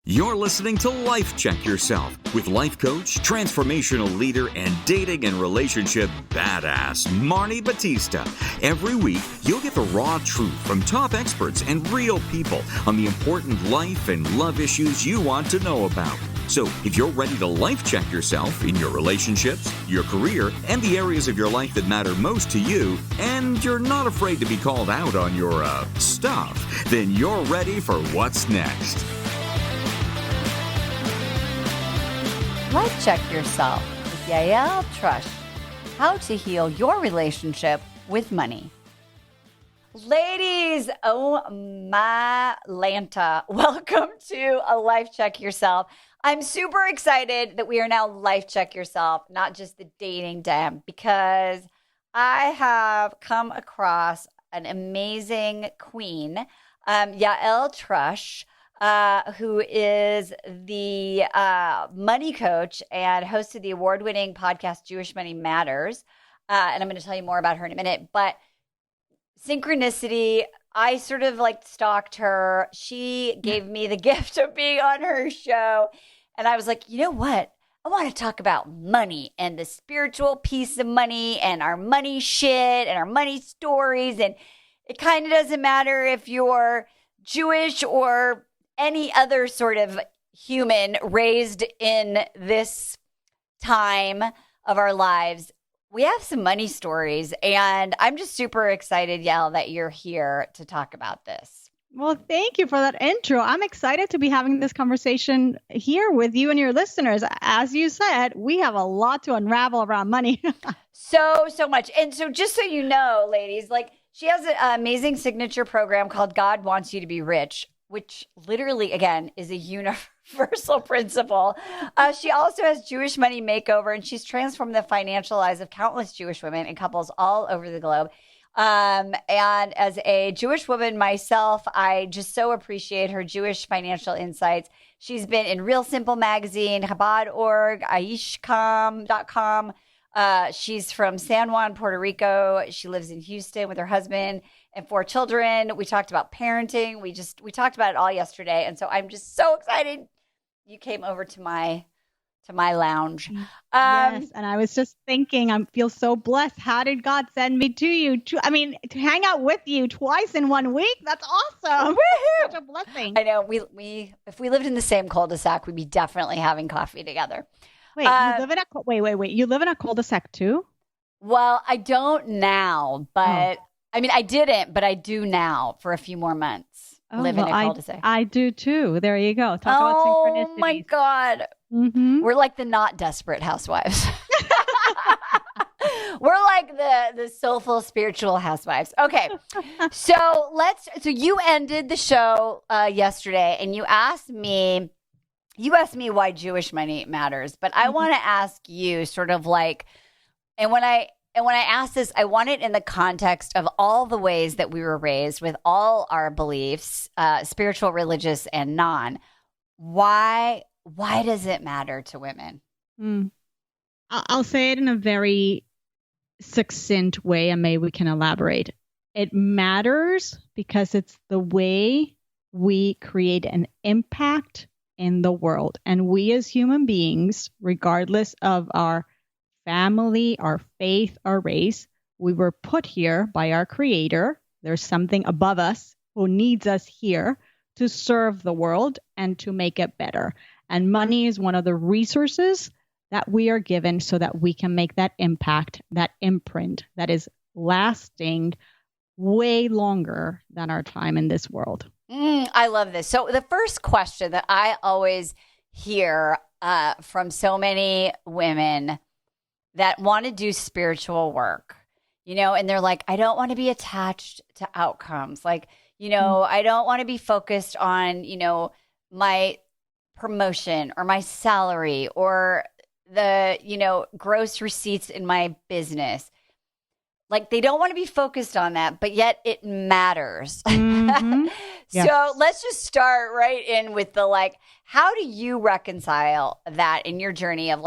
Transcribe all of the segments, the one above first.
You're listening to Life Check Yourself with life coach, transformational leader, and dating and relationship badass, Marni Batista. Every week, you'll get the raw truth from top experts and real people on the important life and love issues you want to know about. So if you're ready to life check yourself in your relationships, your career, and the areas of your life that matter most to you, and you're not afraid to be called out on your, stuff, then you're ready for what's next. Life Check Yourself with Yael Trusch. How to heal your relationship with money. Ladies, oh my Lanta. Welcome to a Life Check Yourself. I'm super excited that we are now Life Check Yourself, not just the dating den, because I have come across an amazing queen, Yael Trusch, who is the money coach and host of the award-winning podcast Jewish Money Matters. And I'm going to tell you more about her in a minute. But synchronicity, I sort of like stalked her. She gave me the gift of being on her show. And I was like, you know what? I want to talk about money and the spiritual piece of money and our money shit and our money stories. And it kind of doesn't matter if you're Jewish or any other sort of human raised in this time of our lives. We have some money stories, and I'm just super excited, Yael, that you're here to talk about this. Well, thank you for that intro. I'm excited to be having this conversation here with you and your listeners. As you said, we have a lot to unravel around money. So much. And so just so you know, ladies, like she has an amazing signature program called God Wants You to Be Rich, which literally, again, is a universal principle. She also has Jewish Money Makeover, and she's transformed the financial lives of countless Jewish women and couples all over the globe. And as a Jewish woman myself, I just so appreciate her Jewish financial insights. She's been in Real Simple Magazine, Chabad.org, Aishkam.com. She's from San Juan, Puerto Rico. She lives in Houston with her husband and 4 children. We talked about parenting. We talked about it all yesterday. And so I'm just so excited you came over to my lounge. Yes. And I was just thinking, I feel so blessed. How did God send me to you? To hang out with you twice in 1 week? That's awesome. Woohoo! Such a blessing. I know. We if we lived in the same cul-de-sac, we'd be definitely having coffee together. Wait, you live in wait. You live in a cul-de-sac too? Well, I don't now, but I didn't, but I do now for a few more months. Live in a cul-de-sac. I do too. There you go. Talk about synchronicity. Oh my God. Mm-hmm. We're like the not desperate housewives. We're like the soulful spiritual housewives. Okay. So you ended the show yesterday and you asked me why Jewish money matters, but I want to ask you sort of like, and when I ask this, I want it in the context of all the ways that we were raised with all our beliefs, spiritual, religious, and non. Why does it matter to women? I'll say it in a very succinct way, and maybe we can elaborate. It matters because it's the way we create an impact in the world. And we as human beings, regardless of our family, our faith, our race, we were put here by our Creator. There's something above us who needs us here to serve the world and to make it better. And money is one of the resources that we are given so that we can make that impact, that imprint that is lasting way longer than our time in this world. I love this. So the first question that I always hear from so many women that want to do spiritual work, and they're like, I don't want to be attached to outcomes. Like, I don't want to be focused on, my promotion or my salary or the, gross receipts in my business. Like they don't want to be focused on that, but yet it matters. Mm-hmm. Yes. So let's just start right in with the how do you reconcile that in your journey of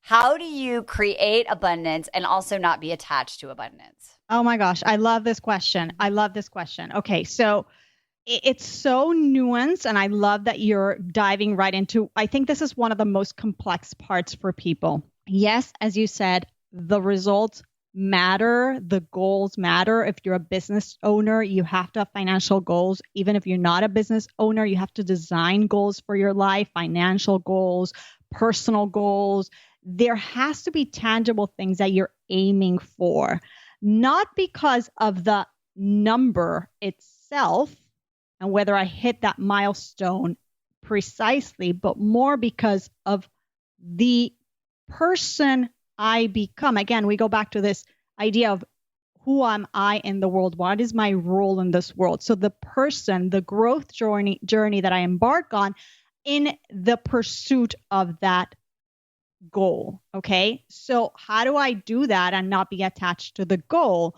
how do you create abundance and also not be attached to abundance? Oh my gosh. I love this question. Okay. So it's so nuanced, and I love that you're diving right into. I think this is one of the most complex parts for people. Yes, as you said, the results matter, the goals matter. If you're a business owner, you have to have financial goals. Even if you're not a business owner, you have to design goals for your life, financial goals, personal goals. There has to be tangible things that you're aiming for, not because of the number itself and whether I hit that milestone precisely, but more because of the person I become. Again, we go back to this idea of who am I in the world? What is my role in this world? So the person, the growth journey that I embark on in the pursuit of that goal. Okay. So how do I do that and not be attached to the goal?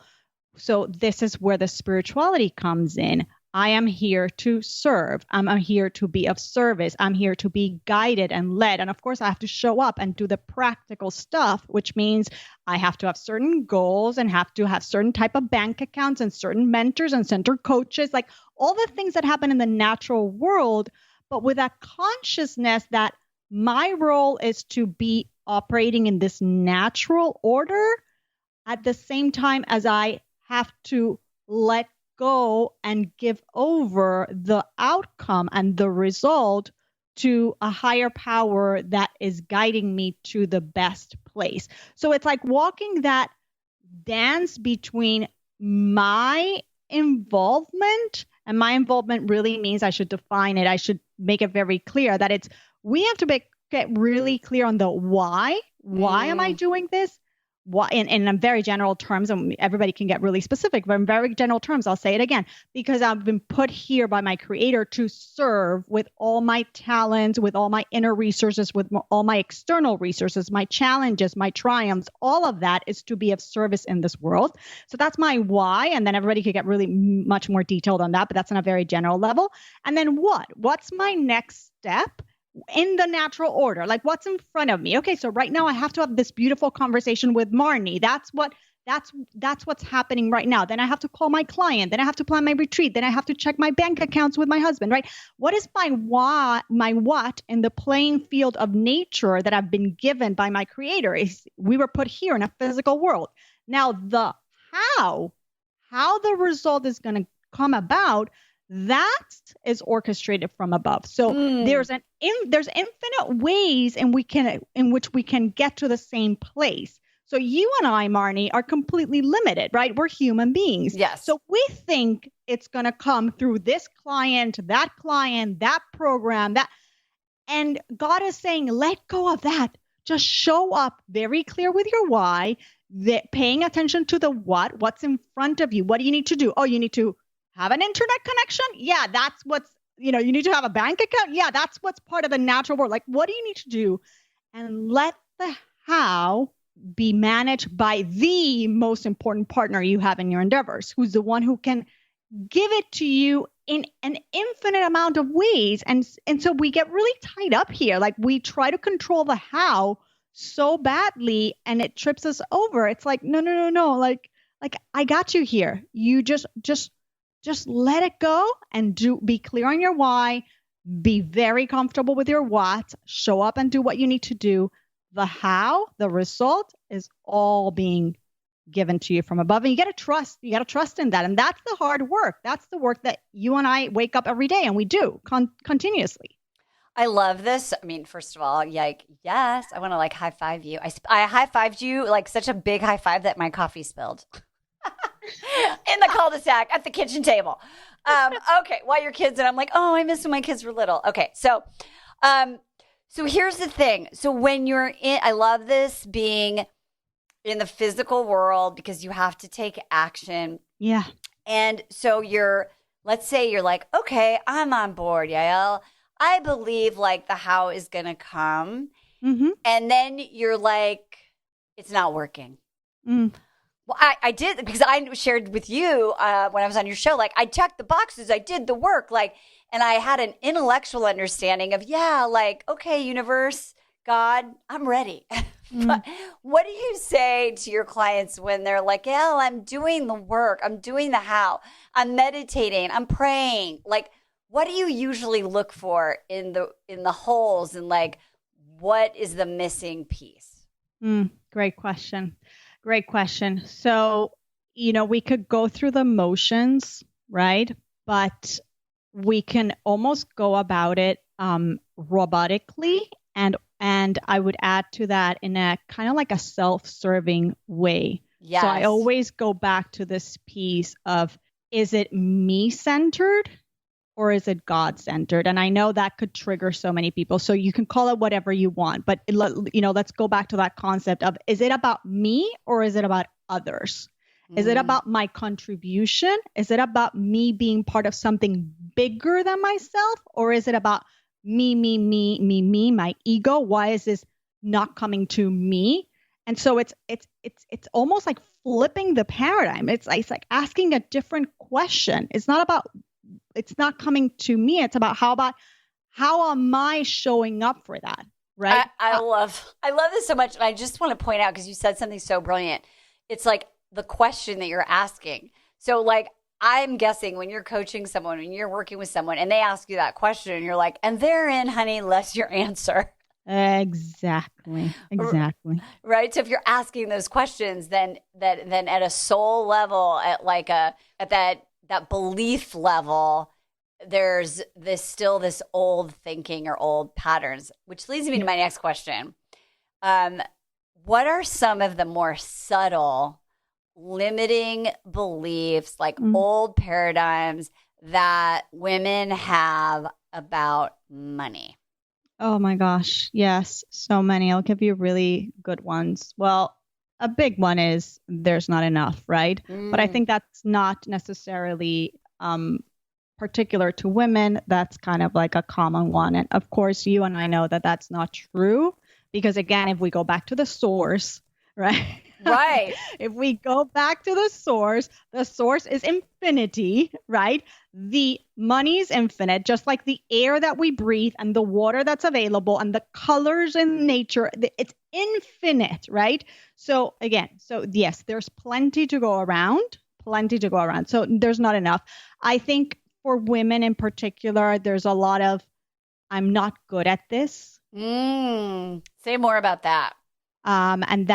So this is where the spirituality comes in. I am here to serve. I'm here to be of service. I'm here to be guided and led. And of course, I have to show up and do the practical stuff, which means I have to have certain goals and have to have certain type of bank accounts and certain mentors and center coaches, like all the things that happen in the natural world, but with a consciousness that my role is to be operating in this natural order at the same time as I have to let go and give over the outcome and the result to a higher power that is guiding me to the best place. So it's like walking that dance between my involvement, and my involvement really means I should define it. I should make it very clear that we have to get really clear on the why. Why am I doing this? Why, in very general terms, and everybody can get really specific, but in very general terms, I'll say it again, because I've been put here by my creator to serve with all my talents, with all my inner resources, with all my external resources, my challenges, my triumphs, all of that is to be of service in this world. So that's my why. And then everybody could get really much more detailed on that, but that's on a very general level. And then what's my next step? In the natural order, like what's in front of me. Okay, so right now I have to have this beautiful conversation with Marni. That's what's happening right now. Then I have to call my client. Then I have to plan my retreat. Then I have to check my bank accounts with my husband, right? What is my what in the playing field of nature that I've been given by my creator? We were put here in a physical world. Now the how the result is going to come about, that is orchestrated from above. So there's infinite ways in which we can get to the same place. So you and I, Marni, are completely limited, right? We're human beings. Yes. So we think it's going to come through this client, that program, that. And God is saying, let go of that. Just show up very clear with your why, paying attention to the what's in front of you. What do you need to do? Oh, you need to have an internet connection? Yeah, that's you need to have a bank account? Yeah, that's what's part of the natural world. Like, what do you need to do? And let the how be managed by the most important partner you have in your endeavors, who's the one who can give it to you in an infinite amount of ways. And so we get really tied up here. Like, we try to control the how so badly, and it trips us over. It's like, no. Like I got you here. You just let it go and be clear on your why, be very comfortable with your what, show up and do what you need to do. The how, the result is all being given to you from above. And you got to trust in that. And that's the hard work. That's the work that you and I wake up every day and we do continuously. I love this. I mean, first of all, yes, I want to high five you. I high fived you like such a big high five that my coffee spilled. In the cul-de-sac at the kitchen table. Okay, while your kids, and I'm like, oh, I miss when my kids were little. Okay, so here's the thing. So when you're I love this being in the physical world because you have to take action. Yeah. And so let's say you're like, okay, I'm on board, Yael. I believe the how is going to come. Mm-hmm. And then you're like, it's not working. Well, I did, because I shared with you when I was on your show, I checked the boxes, I did the work, and I had an intellectual understanding of, okay, universe, God, I'm ready. But what do you say to your clients when they're like, yeah, I'm doing the work, I'm doing the how, I'm meditating, I'm praying? Like, what do you usually look for in the holes, and like, what is the missing piece? Great question. Great question. So, we could go through the motions, right? But we can almost go about it robotically, and I would add to that in a kind of like a self-serving way. Yes. So I always go back to this piece of, is it me-centered or is it God-centered? And I know that could trigger so many people. So you can call it whatever you want, but let's go back to that concept of, is it about me or is it about others? Is it about my contribution? Is it about me being part of something bigger than myself? Or is it about me, my ego? Why is this not coming to me? And so it's almost like flipping the paradigm. It's like asking a different question. It's not coming to me. It's about how am I showing up for that? Right. I love this so much. And I just want to point out, because you said something so brilliant. It's like the question that you're asking. So like, I'm guessing when you're coaching someone, when you're working with someone and they ask you that question and you're like, and therein, honey, lies your answer. Exactly. Right. So if you're asking those questions, then at a soul level, at that belief level, there's this old thinking or old patterns, which leads me to my next question. What are some of the more subtle limiting beliefs, like old paradigms that women have about money? Oh my gosh. Yes. So many. I'll give you really good ones. Well, a big one is there's not enough, right? But I think that's not necessarily particular to women. That's kind of like a common one. And of course, you and I know that that's not true, because again, if we go back to the source, right? Right. If we go back to the source is infinity, right? The money is infinite, just like the air that we breathe and the water that's available and the colors in nature. It's infinite, right? So again, yes, there's plenty to go around. So there's not enough. I think for women in particular, there's a lot of, I'm not good at this. Say more about that. And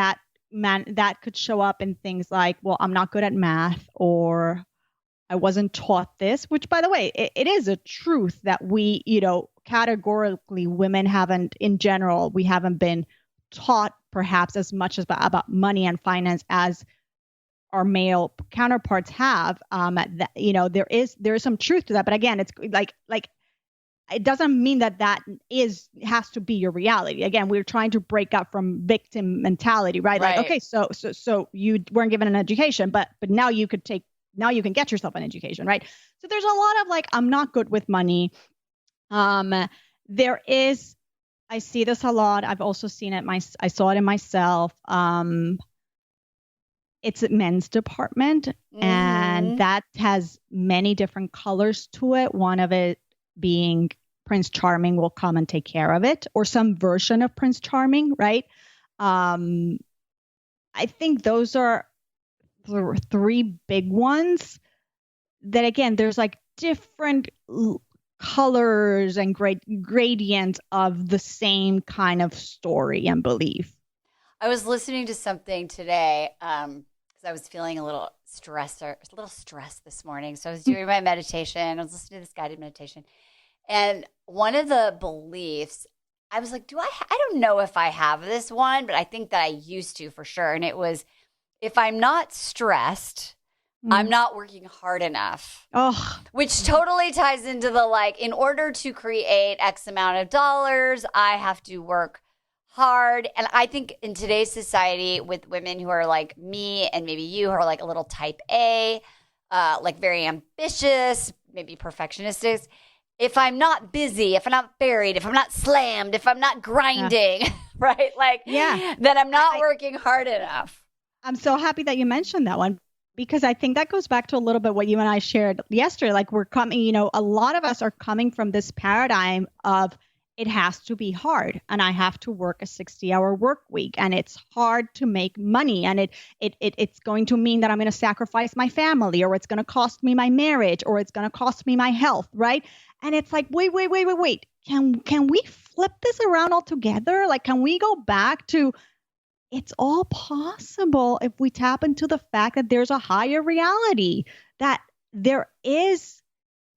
that could show up in things like, well, I'm not good at math, or I wasn't taught this, which, by the way, it is a truth that we, categorically, women we haven't been taught perhaps as much as about money and finance as our male counterparts have. There is some truth to that. But again, it's like it doesn't mean that has to be your reality. Again, we're trying to break up from victim mentality, right? Like, okay, so you weren't given an education, but now you can get yourself an education, right? So there's a lot of like, I'm not good with money. There is, I see this a lot. I've also seen it. I saw it in myself. It's a men's department, and that has many different colors to it. One of it being Prince Charming will come and take care of it, or some version of Prince Charming, right? I think those are three big ones that, again, there's like different colors and gradients of the same kind of story and belief. I was listening to something today because I was feeling a little stressed this morning. So I was doing my meditation. I was listening to this guided meditation. And one of the beliefs, I was like, I don't know if I have this one, but I think that I used to for sure. And it was, if I'm not stressed, I'm not working hard enough. Oh, which totally ties into the, like, in order to create X amount of dollars, I have to work hard. And I think in today's society, with women who are like me and maybe you, who are like a little type A, like very ambitious, maybe perfectionistic, if I'm not busy, if I'm not buried, if I'm not slammed, if I'm not grinding, right? Like, then I'm not working hard enough. I'm so happy that you mentioned that one, because I think that goes back to a little bit what you and I shared yesterday. Like, we're coming, a lot of us are coming from this paradigm of, it has to be hard, and I have to work a 60-hour work week, and it's hard to make money, and it's going to mean that I'm going to sacrifice my family, or it's going to cost me my marriage, or it's going to cost me my health, right? And it's like, wait. Can we flip this around altogether? Like, can we go back to it's all possible if we tap into the fact that there's a higher reality, that there is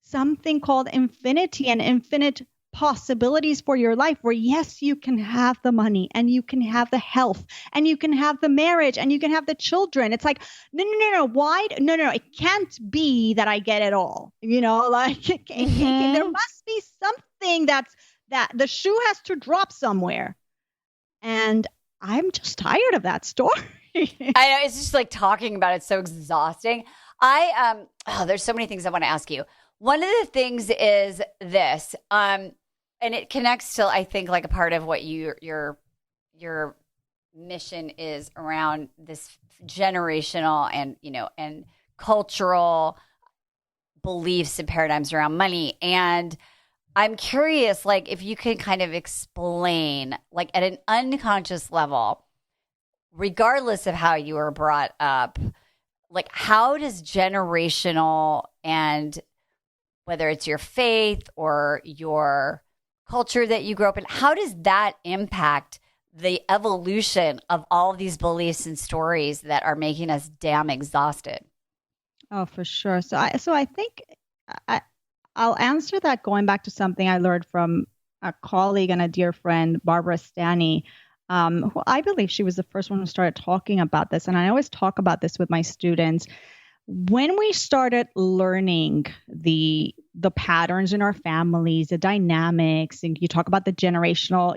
something called infinity and infinite possibilities for your life, where yes, you can have the money, and you can have the health, and you can have the marriage, and you can have the children. It's like, no. Why? No. It can't be that I get it all. Like there must be something that the shoe has to drop somewhere. And I'm just tired of that story. I know, it's just like talking about it's so exhausting. There's so many things I want to ask you. One of the things is this, and it connects to, I think, like a part of what your mission is around this generational and cultural beliefs and paradigms around money. And I'm curious, like, if you could kind of explain, like, at an unconscious level, regardless of how you were brought up, like, how does generational, and whether it's your faith or your culture that you grew up in, how does that impact the evolution of all of these beliefs and stories that are making us damn exhausted? Oh, for sure. So I think I'll answer that going back to something I learned from a colleague and a dear friend, Barbara Stanny, who I believe she was the first one who started talking about this. And I always talk about this with my students. When we started learning the patterns in our families, the dynamics, and you talk about the generational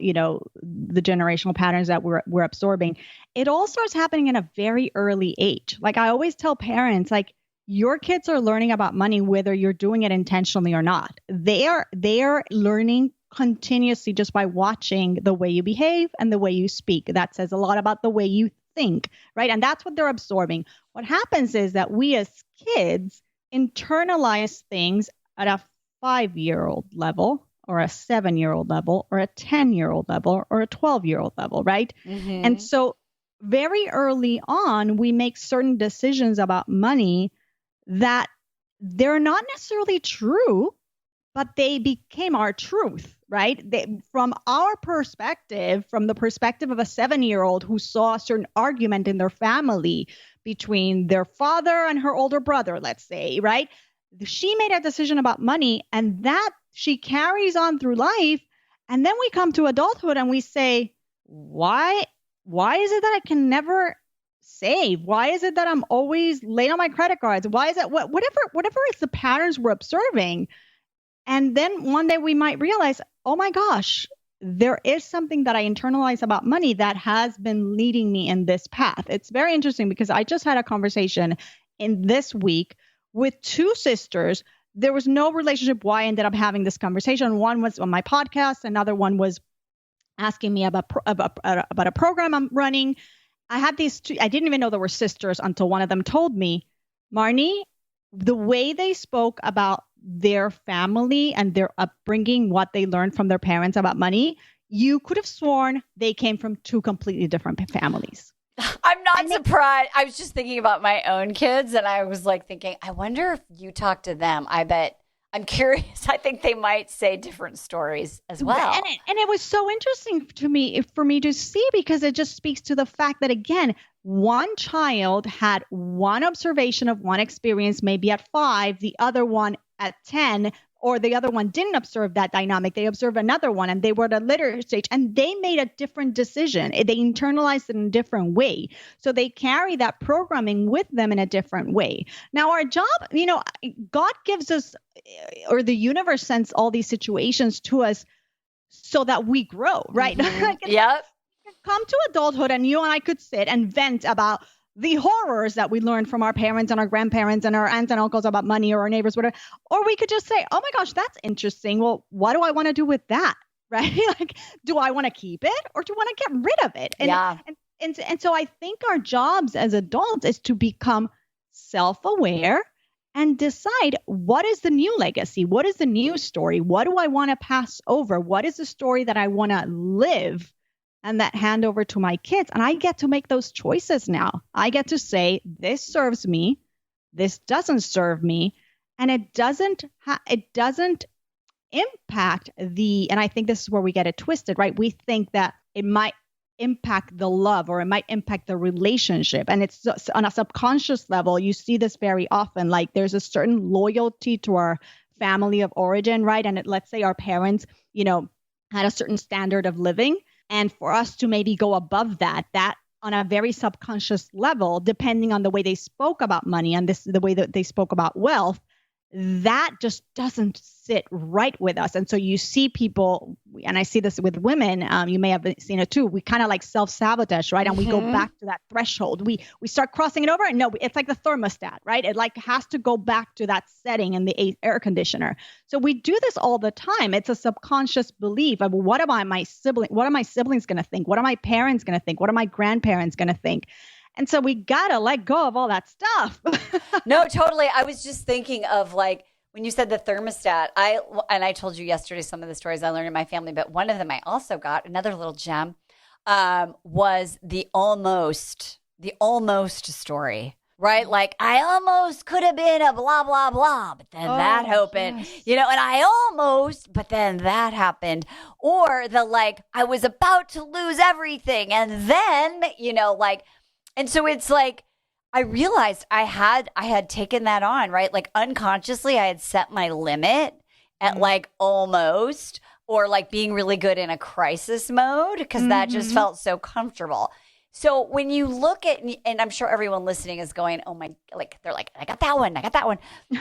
patterns that we're absorbing, it all starts happening in a very early age. Like I always tell parents, like, your kids are learning about money whether you're doing it intentionally or not. They are learning continuously just by watching the way you behave and the way you speak. That says a lot about the way you think, right? And that's what they're absorbing. What happens is that we as kids internalize things at a 5-year-old level, or a 7-year-old level, or a 10-year-old level, or a 12-year-old level, right? Mm-hmm. And so very early on, we make certain decisions about money that they're not necessarily true, but they became our truth, right? From our perspective, from the perspective of a 7-year-old who saw a certain argument in their family between their father and her older brother, let's say, right? She made a decision about money, and that she carries on through life. And then we come to adulthood and we say, why is it that I can never save? Why is it that I'm always late on my credit cards? Why is it whatever is the patterns we're observing? And then one day we might realize, oh my gosh, there is something that I internalize about money that has been leading me in this path. It's very interesting because I just had a conversation in this week with two sisters. There was no relationship why I ended up having this conversation. One was on my podcast. Another one was asking me about a program I'm running. I had these two. I didn't even know they were sisters until one of them told me, Marni, the way they spoke about their family and their upbringing, what they learned from their parents about money, you could have sworn they came from two completely different families. I'm not surprised. I was just thinking about my own kids, and I was like thinking, I wonder if you talk to them. I bet. I'm curious. I think they might say different stories as well. And it was so interesting for me to see, because it just speaks to the fact that, again, one child had one observation of one experience, maybe at 5, the other one at 10, or the other one didn't observe that dynamic. They observed another one, and they were at a later stage, and they made a different decision. They internalized it in a different way. So they carry that programming with them in a different way. Now, our job, God gives us, or the universe sends all these situations to us so that we grow, right? Mm-hmm. Yep. Come to adulthood, and you and I could sit and vent about the horrors that we learned from our parents and our grandparents and our aunts and uncles about money, or our neighbors, whatever. Or we could just say, oh my gosh, that's interesting. Well, what do I want to do with that? Right? Like, do I want to keep it, or do I want to get rid of it? And so I think our jobs as adults is to become self-aware and decide what is the new legacy? What is the new story? What do I want to pass over? What is the story that I want to live and that hand over to my kids? And I get to make those choices now. I get to say, this serves me, this doesn't serve me, and it doesn't impact and I think this is where we get it twisted, right? We think that it might impact the love or it might impact the relationship. And it's on a subconscious level, you see this very often, like there's a certain loyalty to our family of origin, right? And let's say our parents, had a certain standard of living. And for us to maybe go above that on a very subconscious level, depending on the way they spoke about money and the way that they spoke about wealth, that just doesn't sit right with us. And so you see people, and I see this with women, you may have seen it too, we kind of like self-sabotage, right? And we go back to that threshold. We start crossing it over, and no, it's like the thermostat, right? It like has to go back to that setting in the air conditioner. So we do this all the time. It's a subconscious belief of what are my siblings going to think? What are my parents going to think? What are my grandparents going to think? And so we got to let go of all that stuff. No, totally. I was just thinking of like, when you said the thermostat, I told you yesterday some of the stories I learned in my family, but one of them I also got, another little gem, was the almost story, right? Like I almost could have been a blah, blah, blah, but then that happened, and but then that happened. Or the like, I was about to lose everything. And then, and so it's like, I realized I had taken that on, right? Like unconsciously, I had set my limit at like almost, or like being really good in a crisis mode, because that just felt so comfortable. So when you look at, and I'm sure everyone listening is going, oh my, like they're like, I got that one.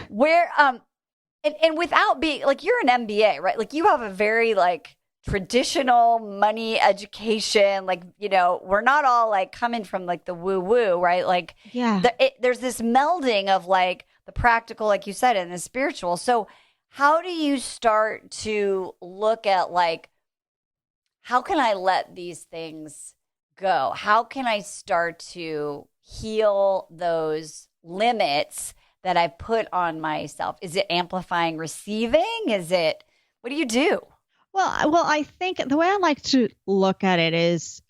Where, and without being like, you're an MBA, right? Like you have a very like traditional money education, like, we're not all like coming from like the woo woo, right? Like, there's this melding of like the practical, like you said, and the spiritual. So how do you start to look at like, how can I let these things go? How can I start to heal those limits that I put on myself? Is it amplifying receiving? What do you do? Well, I think the way I like to look at it is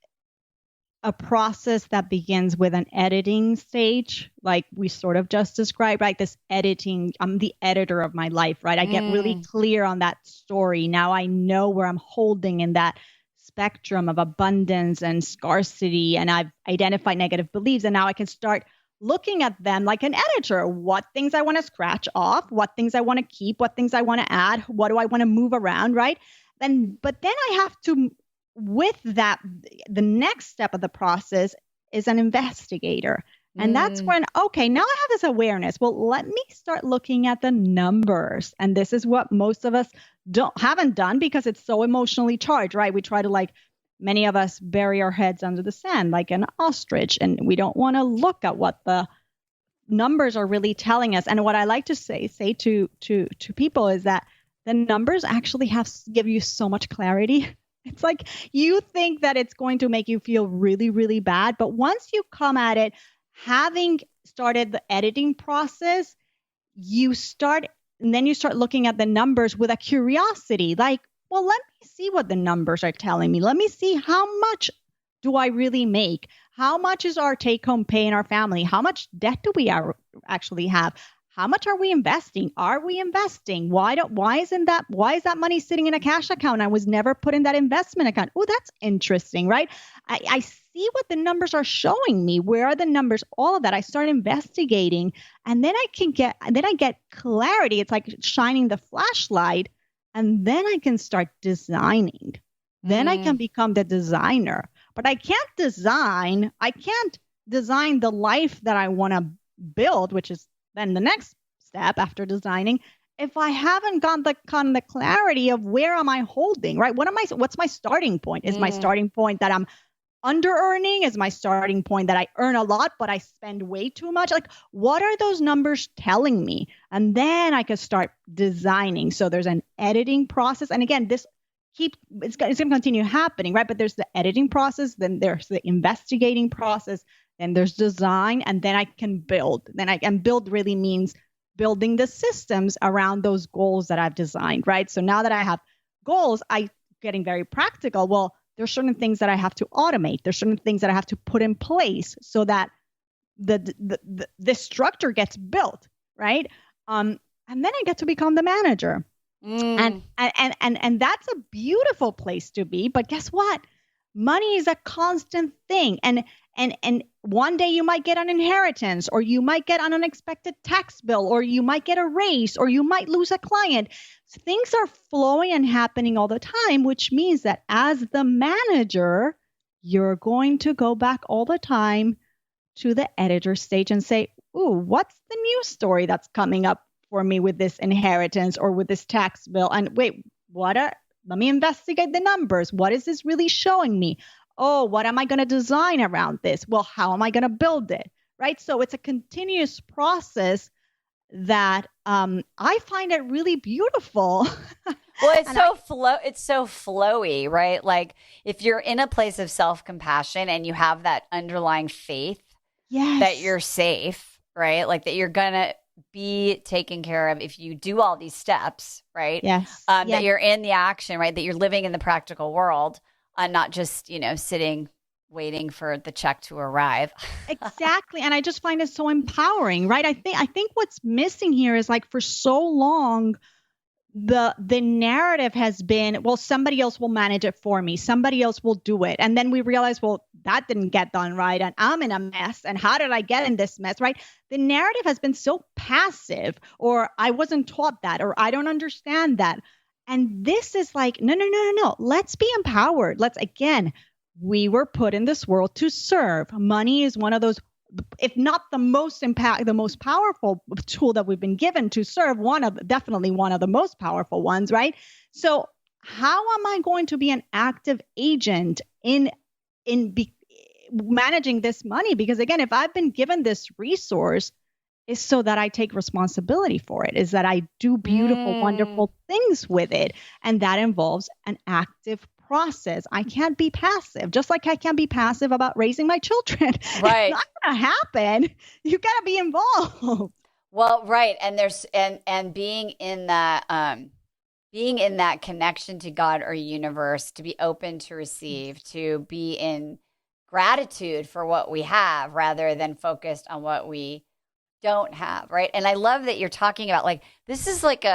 a process that begins with an editing stage, like we sort of just described, right? This editing, I'm the editor of my life, right? I get really clear on that story. Now I know where I'm holding in that spectrum of abundance and scarcity, and I've identified negative beliefs, and now I can start looking at them like an editor. What things I want to scratch off, what things I want to keep, what things I want to add, what do I want to move around, right? But then I have to, with that, the next step of the process is an investigator. And that's when, okay, now I have this awareness. Well, let me start looking at the numbers. And this is what most of us haven't done because it's so emotionally charged, right? We try to many of us bury our heads under the sand like an ostrich, and we don't want to look at what the numbers are really telling us. And what I like to say to people is that the numbers actually give you so much clarity. It's like you think that it's going to make you feel really, really bad. But once you come at it, having started the editing process, you start looking at the numbers with a curiosity. Like, well, let me see what the numbers are telling me. Let me see how much do I really make? How much is our take-home pay in our family? How much debt do we actually have? How much are we investing? Are we investing? Why is that money sitting in a cash account? I was never put in that investment account. Oh, that's interesting, right? I see what the numbers are showing me. Where are the numbers? All of that. I start investigating, and then I get clarity. It's like shining the flashlight, and then I can start designing. Then I can become the designer. But I can't design the life that I want to build, which is then the next step after designing, if I haven't got the clarity of where am I holding, right? What's my starting point? Is my starting point that I'm under earning? Is my starting point that I earn a lot, but I spend way too much? Like, what are those numbers telling me? And then I can start designing. So there's an editing process. And again, it's going to continue happening, right? But there's the editing process, then there's the investigating process, then there's design, and then I can build. Then I can build really means building the systems around those goals that I've designed, right? So now that I have goals, I getting very practical. Well, there's certain things that I have to automate. There's certain things that I have to put in place so that the structure gets built, right? And then I get to become the manager. And that's a beautiful place to be. But guess what? Money is a constant thing. And one day you might get an inheritance, or you might get an unexpected tax bill, or you might get a raise, or you might lose a client. So things are flowing and happening all the time, which means that as the manager, you're going to go back all the time to the editor stage and say, ooh, what's the new story that's coming up for me with this inheritance or with this tax bill? And wait, let me investigate the numbers. What is this really showing me? Oh, what am I going to design around this? Well, how am I going to build it? Right? So it's a continuous process that I find it really beautiful. Well, it's so flowy, right? Like if you're in a place of self-compassion and you have that underlying faith that you're safe, right? Like that you're going to be taken care of if you do all these steps, right? That you're in the action, right? That you're living in the practical world and not just, sitting waiting for the check to arrive. Exactly. And I just find it so empowering, right? I think what's missing here is like for so long, the narrative has been, well, somebody else will manage it for me. Somebody else will do it. And then we realize, well, that didn't get done right. And I'm in a mess. And how did I get in this mess, right? The narrative has been so passive, or I wasn't taught that, or I don't understand that. And this is like, no. Let's be empowered. We were put in this world to serve. Money is one of those, if not the most powerful tool that we've been given to serve, definitely one of the most powerful ones, right? So how am I going to be an active agent in managing this money? Because again, if I've been given this resource, is so that I take responsibility for it, is that I do beautiful, wonderful things with it. And that involves an active process. I can't be passive, just like I can't be passive about raising my children. Right. It's not going to happen. You got to be involved. Well, right. And there's, and being in that connection to God or universe, to be open to receive, to be in gratitude for what we have rather than focused on what we don't have. Right. And I love that you're talking about like, this is like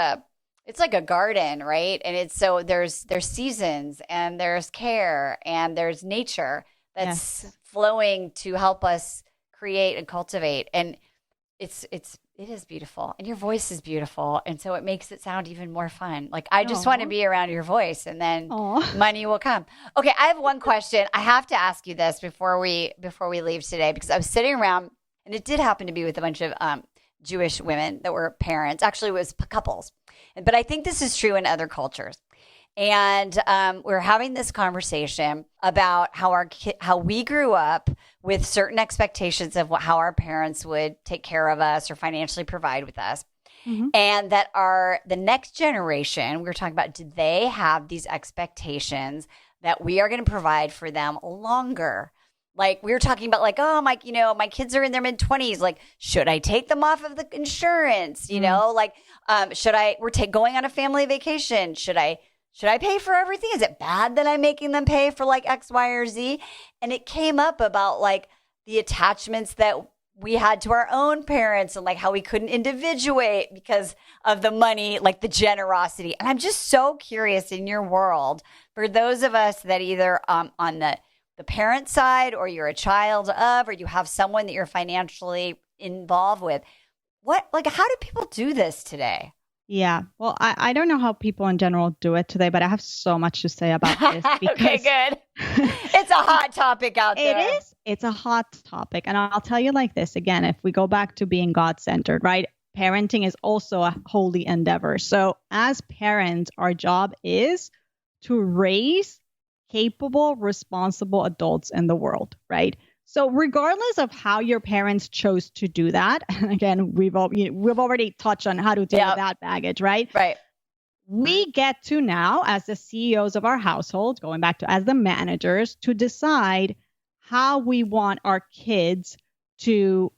it's like a garden, right? And it's so there's seasons and there's care and there's nature that's flowing to help us create and cultivate. And it is beautiful, and your voice is beautiful. And so it makes it sound even more fun. Like I just want to be around your voice, and then money will come. Okay. I have one question. I have to ask you this before we leave today, because I was sitting around, and it did happen to be with a bunch of Jewish women that were parents. Actually, it was couples. But I think this is true in other cultures. And we're having this conversation about how we grew up with certain expectations of how our parents would take care of us or financially provide with us. Mm-hmm. And that the next generation, we were talking about, do they have these expectations that we are going to provide for them longer? Like we were talking about like, oh, my kids are in their mid-20s. Like, should I take them off of the insurance? Like, we're going on a family vacation. Should I pay for everything? Is it bad that I'm making them pay for like X, Y, or Z? And it came up about like the attachments that we had to our own parents and like how we couldn't individuate because of the money, like the generosity. And I'm just so curious, in your world, for those of us that either on the parent side, or you're a child of, or you have someone that you're financially involved with, how do people do this today? Yeah. Well, I don't know how people in general do it today, but I have so much to say about this. Okay, good. It's a hot topic out there. It is. It's a hot topic. And I'll tell you like this again, if we go back to being God-centered, right? Parenting is also a holy endeavor. So as parents, our job is to raise capable, responsible adults in the world, right? So regardless of how your parents chose to do that, and again, we've already touched on how to deal with that baggage, right? Right. We get to now, as the CEOs of our household, going back to as the managers, to decide how we want our kids to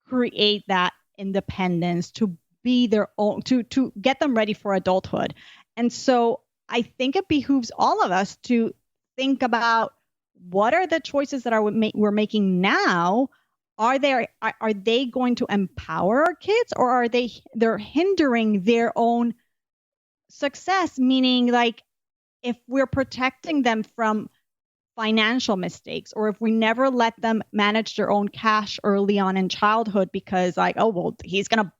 create that independence, to be their own, to get them ready for adulthood. And so I think it behooves all of us to think about what are the choices that we're making now. Are they going to empower our kids, or are they're hindering their own success? Meaning, like, if we're protecting them from financial mistakes, or if we never let them manage their own cash early on in childhood, because like, oh, well, he's gonna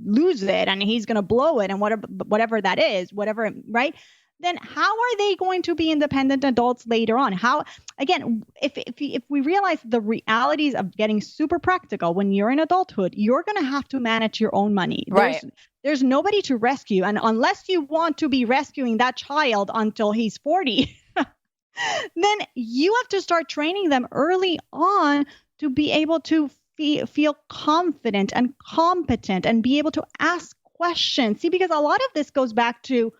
lose it and he's gonna blow it and whatever that is, whatever, right? Then how are they going to be independent adults later on? How, again, if we realize the realities of getting super practical, when you're in adulthood, you're going to have to manage your own money. Right. There's nobody to rescue. And unless you want to be rescuing that child until he's 40, then you have to start training them early on to be able to feel confident and competent and be able to ask questions. See, because a lot of this goes back to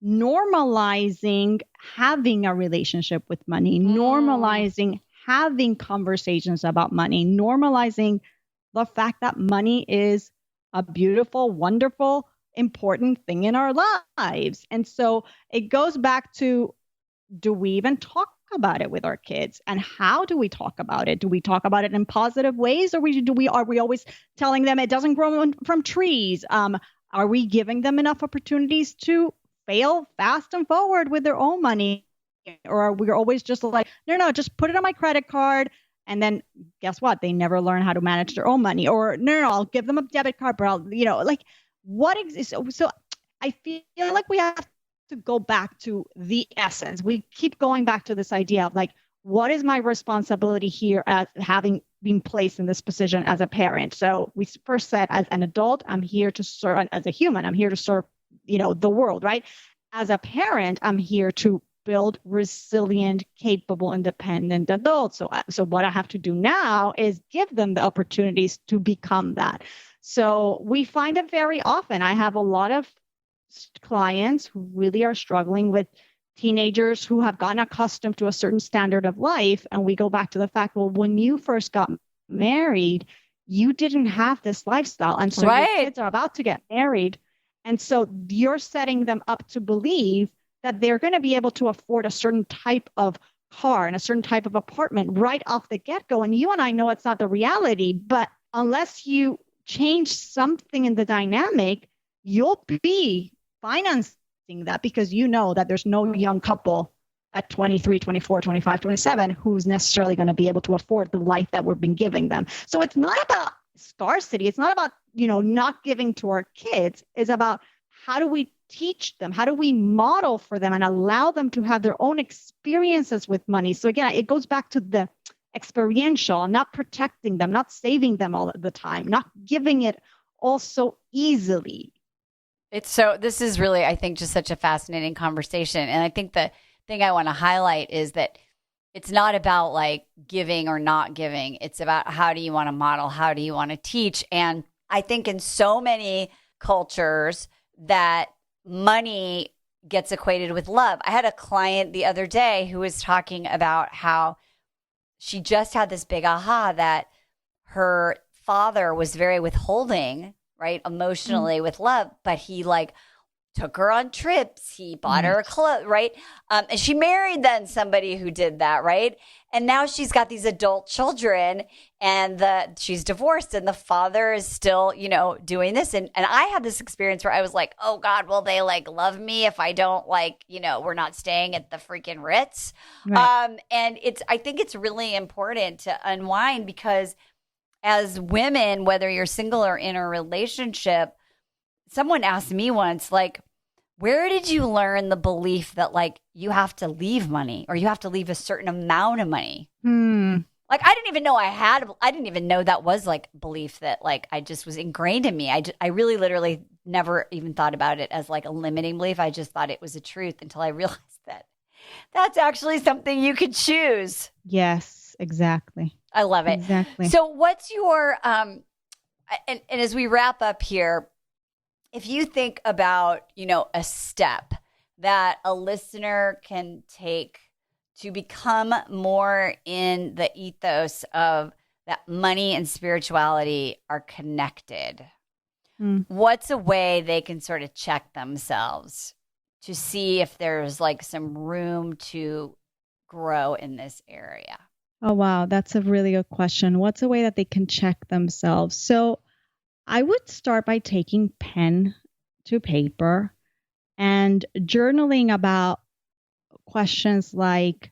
normalizing having a relationship with money, normalizing having conversations about money, normalizing the fact that money is a beautiful, wonderful, important thing in our lives. And so it goes back to, do we even talk about it with our kids? And how do we talk about it? Do we talk about it in positive ways, or are we always telling them it doesn't grow from trees? Are we giving them enough opportunities to fail fast and forward with their own money? Or are we always just like, no, just put it on my credit card, and then guess what? They never learn how to manage their own money. Or no, I'll give them a debit card, but I'll, like, what exists? So I feel like we have to go back to the essence. We keep going back to this idea of like, what is my responsibility here as having been placed in this position as a parent? So we first said, as an adult, I'm here to serve. As a human, I'm here to serve, the world, right? As a parent, I'm here to build resilient, capable, independent adults. So what I have to do now is give them the opportunities to become that. So we find it very often. I have a lot of clients who really are struggling with teenagers who have gotten accustomed to a certain standard of life. And we go back to the fact, well, when you first got married, you didn't have this lifestyle. And so your kids are about to get married. And so you're setting them up to believe that they're going to be able to afford a certain type of car and a certain type of apartment right off the get-go. And you and I know it's not the reality, but unless you change something in the dynamic, you'll be financing that, because you know that there's no young couple at 23, 24, 25, 27 who's necessarily going to be able to afford the life that we've been giving them. So it's not about scarcity. It's not about, not giving to our kids. It's about, how do we teach them? How do we model for them and allow them to have their own experiences with money? So again, it goes back to the experiential, not protecting them, not saving them all the time, not giving it all so easily. This is really, I think, just such a fascinating conversation. And I think the thing I want to highlight is that it's not about like giving or not giving. It's about, how do you want to model? How do you want to teach? And I think in so many cultures that money gets equated with love. I had a client the other day who was talking about how she just had this big aha that her father was very withholding, right, emotionally with love, but he like took her on trips. He bought her clothes, right? And she married then somebody who did that, right? And now she's got these adult children, and she's divorced, and the father is still, doing this. And I had this experience where I was like, oh God, will they like love me if I don't we're not staying at the freaking Ritz? Right. And I think it's really important to unwind, because as women, whether you're single or in a relationship, someone asked me once, like, where did you learn the belief that like you have to leave money, or you have to leave a certain amount of money? Like, I didn't even know I didn't even know that was like belief that like I just was ingrained in me. I really literally never even thought about it as like a limiting belief. I just thought it was a truth until I realized that that's actually something you could choose. Yes, exactly. I love it. Exactly. So what's your, and as we wrap up here, if you think about, a step that a listener can take to become more in the ethos of that money and spirituality are connected, Mm. what's a way they can sort of check themselves to see if there's like some room to grow in this area? Oh, wow. That's a really good question. What's a way that they can check themselves? So I would start by taking pen to paper and journaling about questions like,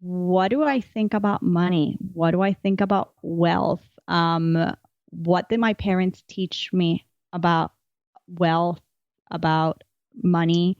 what do I think about money? What do I think about wealth? What did my parents teach me about wealth, about money?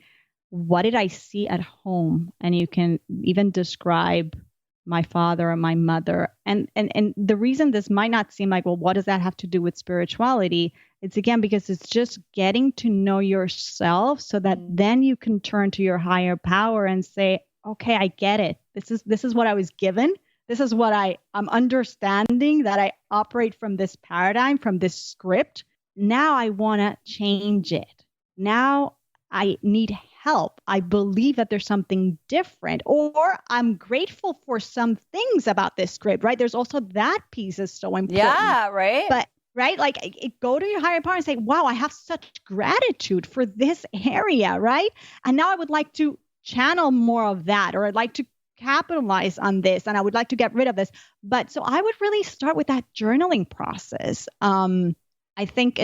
What did I see at home? And you can even describe my father or my mother. And the reason this might not seem like, well, what does that have to do with spirituality? It's again because it's just getting to know yourself so that then you can turn to your higher power and say, okay, I get it. This is what I was given. This is what I'm understanding, that I operate from this paradigm, from this script. Now I want to change it. Now I need help. I believe that there's something different, or I'm grateful for some things about this script, right? There's also that piece is so important. Yeah, right. But right, like go to your higher power and say, wow, I have such gratitude for this area, right? And now I would like to channel more of that, or I'd like to capitalize on this, and I would like to get rid of this. But so I would really start with that journaling process. I think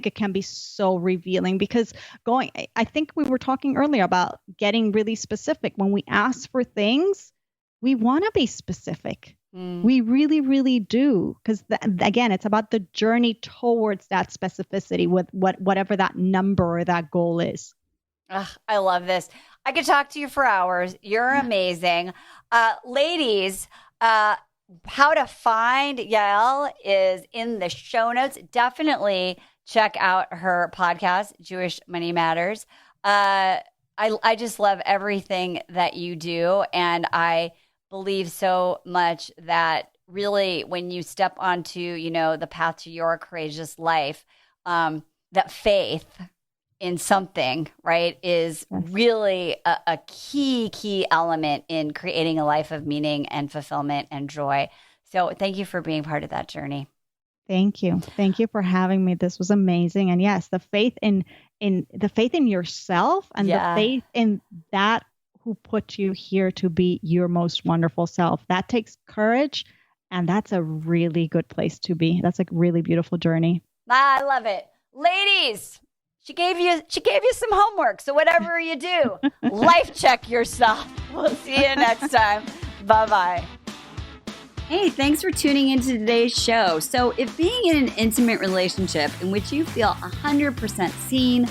it can be so revealing because I think we were talking earlier about getting really specific. When we ask for things, we want to be specific. We really, really do. Because again, it's about the journey towards that specificity with whatever that number or that goal is. Ugh, I love this. I could talk to you for hours. You're amazing. Ladies, how to find Yael is in the show notes. Definitely check out her podcast, Jewish Money Matters. I just love everything that you do. And I believe so much that really when you step onto, the path to your courageous life, that faith in something, right, is really a key element in creating a life of meaning and fulfillment and joy. So thank you for being part of that journey. Thank you. Thank you for having me. This was amazing. And yes, the faith in yourself and the faith in that who put you here to be your most wonderful self. That takes courage, and that's a really good place to be. That's a really beautiful journey. I love it. Ladies, she gave you some homework. So whatever you do, life check yourself. We'll see you next time. Bye-bye. Hey, thanks for tuning into today's show. So if being in an intimate relationship in which you feel 100% seen,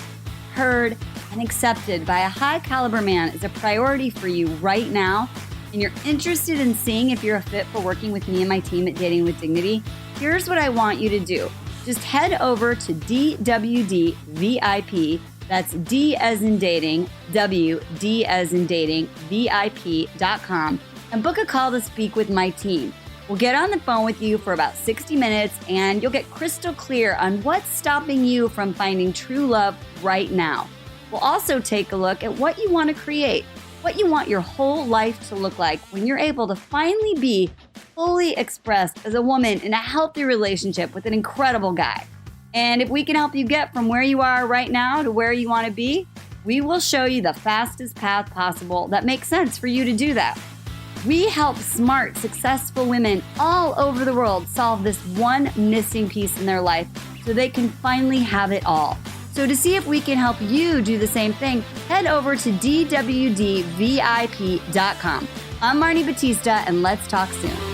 heard, and accepted by a high caliber man is a priority for you right now, and you're interested in seeing if you're a fit for working with me and my team at Dating with Dignity, here's what I want you to do. Just head over to DWD VIP, that's D as in dating, W, D as in dating, VIP.com, and book a call to speak with my team. We'll get on the phone with you for about 60 minutes, and you'll get crystal clear on what's stopping you from finding true love right now. We'll also take a look at what you want to create, what you want your whole life to look like when you're able to finally be fully expressed as a woman in a healthy relationship with an incredible guy. And if we can help you get from where you are right now to where you want to be, we will show you the fastest path possible that makes sense for you to do that. We help smart, successful women all over the world solve this one missing piece in their life so they can finally have it all. So to see if we can help you do the same thing, head over to DWDVIP.com. I'm Marni Batista, and let's talk soon.